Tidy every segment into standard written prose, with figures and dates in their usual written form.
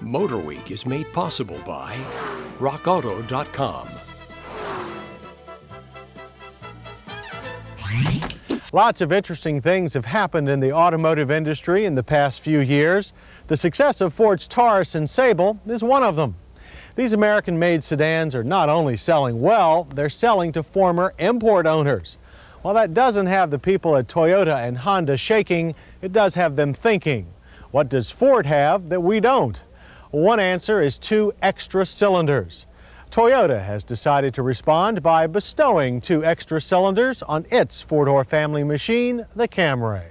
MotorWeek is made possible by RockAuto.com. Lots of interesting things have happened in the automotive industry in the past few years. The success of Ford's Taurus and Sable is one of them. These American-made sedans are not only selling well, they're selling to former import owners. While that doesn't have the people at Toyota and Honda shaking, it does have them thinking. What does Ford have that we don't? One answer is 2 extra cylinders. Toyota has decided to respond by bestowing 2 extra cylinders on its 4-door family machine, the Camry.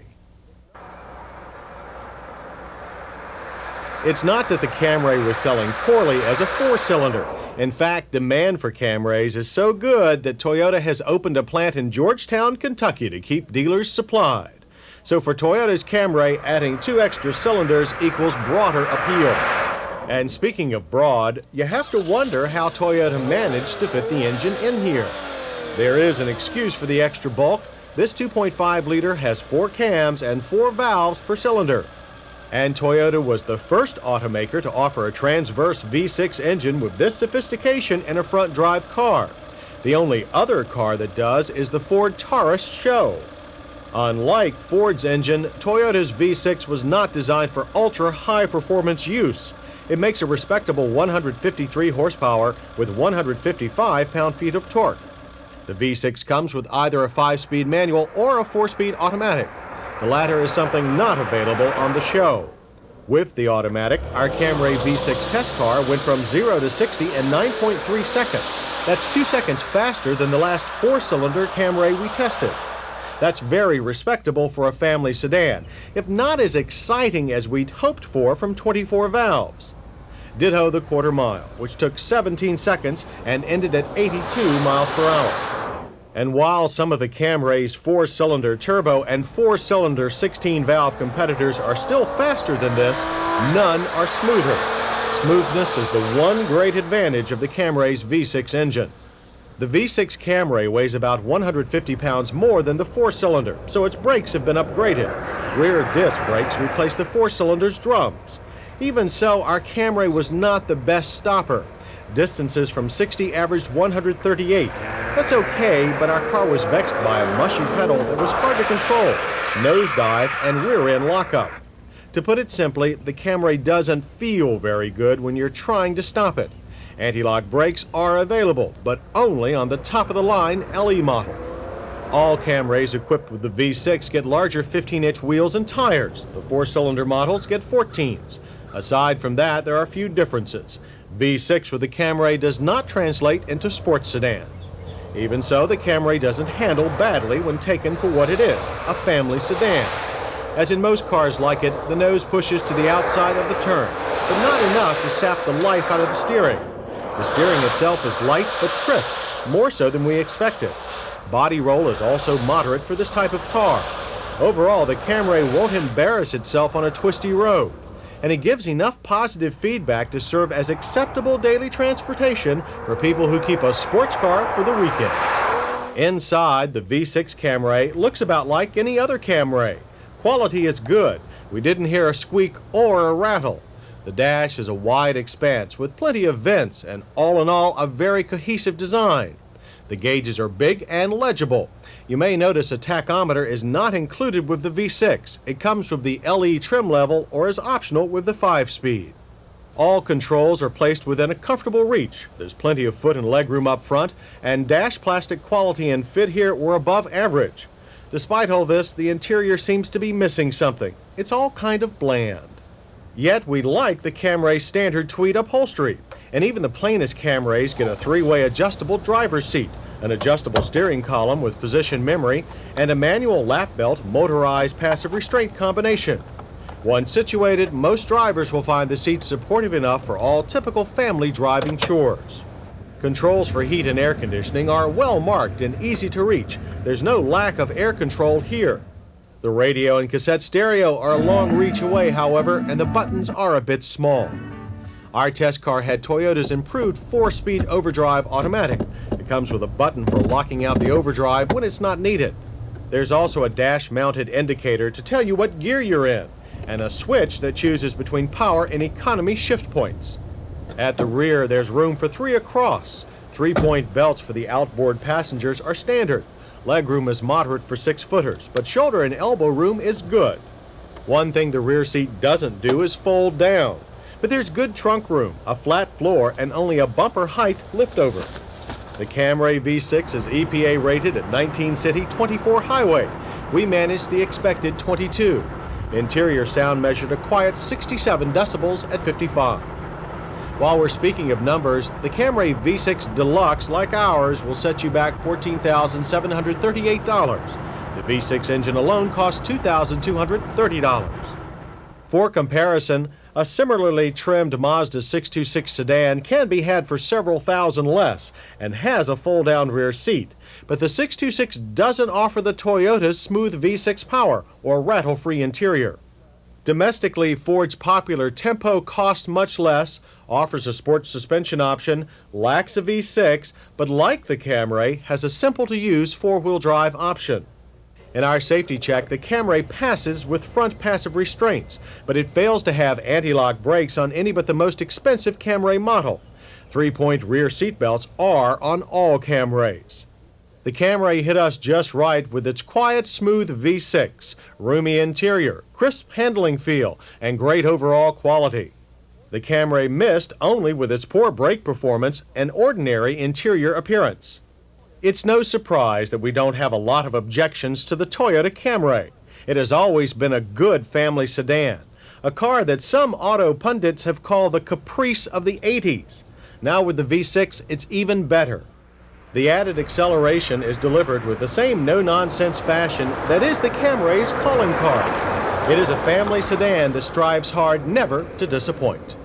It's not that the Camry was selling poorly as a 4-cylinder. In fact, demand for Camrys is so good that Toyota has opened a plant in Georgetown, Kentucky to keep dealers supplied. So for Toyota's Camry, adding 2 extra cylinders equals broader appeal. And speaking of broad, you have to wonder how Toyota managed to fit the engine in here. There is an excuse for the extra bulk. This 2.5-liter has 4 cams and 4 valves per cylinder. And Toyota was the first automaker to offer a transverse V6 engine with this sophistication in a front-drive car. The only other car that does is the Ford Taurus SHO. Unlike Ford's engine, Toyota's V6 was not designed for ultra-high performance use. It makes a respectable 153 horsepower with 155 pound-feet of torque. The V6 comes with either a 5-speed manual or a 4-speed automatic. The latter is something not available on the SHO. With the automatic, our Camry V6 test car went from 0 to 60 in 9.3 seconds. That's 2 seconds faster than the last 4-cylinder Camry we tested. That's very respectable for a family sedan, if not as exciting as we'd hoped for from 24 valves. Ditto the quarter mile, which took 17 seconds and ended at 82 miles per hour. And while some of the Camry's 4-cylinder turbo and 4-cylinder 16-valve competitors are still faster than this, none are smoother. Smoothness is the one great advantage of the Camry's V6 engine. The V6 Camry weighs about 150 pounds more than the 4-cylinder, so its brakes have been upgraded. Rear disc brakes replace the 4-cylinder's drums. Even so, our Camry was not the best stopper. Distances from 60 averaged 138. That's okay, but our car was vexed by a mushy pedal that was hard to control, nosedive, and rear-end lockup. To put it simply, the Camry doesn't feel very good when you're trying to stop it. Anti-lock brakes are available, but only on the top-of-the-line LE model. All Camrys equipped with the V6 get larger 15-inch wheels and tires. The 4-cylinder models get 14s. Aside from that, there are a few differences. V6 with the Camry does not translate into sports sedan. Even so, the Camry doesn't handle badly when taken for what it is, a family sedan. As in most cars like it, the nose pushes to the outside of the turn, but not enough to sap the life out of the steering. The steering itself is light but crisp, more so than we expected. Body roll is also moderate for this type of car. Overall, the Camry won't embarrass itself on a twisty road, and it gives enough positive feedback to serve as acceptable daily transportation for people who keep a sports car for the weekends. Inside, the V6 Camry looks about like any other Camry. Quality is good. We didn't hear a squeak or a rattle. The dash is a wide expanse with plenty of vents and all in all a very cohesive design. The gauges are big and legible. You may notice a tachometer is not included with the V6. It comes with the LE trim level or is optional with the 5-speed. All controls are placed within a comfortable reach. There's plenty of foot and legroom up front, and dash plastic quality and fit here were above average. Despite all this, the interior seems to be missing something. It's all kind of bland. Yet we like the Camry standard tweed upholstery, and even the plainest Camrys get a 3-way adjustable driver's seat, an adjustable steering column with position memory, and a manual lap belt motorized passive restraint combination. Once situated, most drivers will find the seat supportive enough for all typical family driving chores. Controls for heat and air conditioning are well marked and easy to reach. There's no lack of air control here. The radio and cassette stereo are a long reach away, however, and the buttons are a bit small. Our test car had Toyota's improved 4-speed overdrive automatic. It comes with a button for locking out the overdrive when it's not needed. There's also a dash-mounted indicator to tell you what gear you're in. and a switch that chooses between power and economy shift points. At the rear, there's room for 3 across. 3-point belts for the outboard passengers are standard. Legroom is moderate for 6-footers, but shoulder and elbow room is good. One thing the rear seat doesn't do is fold down. But there's good trunk room, a flat floor, and only a bumper height liftover. The Camry V6 is EPA rated at 19 city, 24 highway. We managed the expected 22. Interior sound measured a quiet 67 decibels at 55. While we're speaking of numbers, the Camry V6 Deluxe, like ours, will set you back $14,738. The V6 engine alone costs $2,230. For comparison, a similarly trimmed Mazda 626 sedan can be had for several thousand less and has a fold-down rear seat, but the 626 doesn't offer the Toyota's smooth V6 power or rattle-free interior. Domestically, Ford's popular Tempo costs much less, offers a sports suspension option, lacks a V6, but like the Camry, has a simple-to-use 4-wheel drive option. In our safety check, the Camry passes with front passive restraints, but it fails to have anti-lock brakes on any but the most expensive Camry model. 3-point rear seat belts are on all Camrys. The Camry hit us just right with its quiet, smooth V6, roomy interior, crisp handling feel, and great overall quality. The Camry missed only with its poor brake performance and ordinary interior appearance. It's no surprise that we don't have a lot of objections to the Toyota Camry. It has always been a good family sedan, a car that some auto pundits have called the caprice of the 80s. Now with the V6, it's even better. The added acceleration is delivered with the same no-nonsense fashion that is the Camry's calling card. It is a family sedan that strives hard never to disappoint.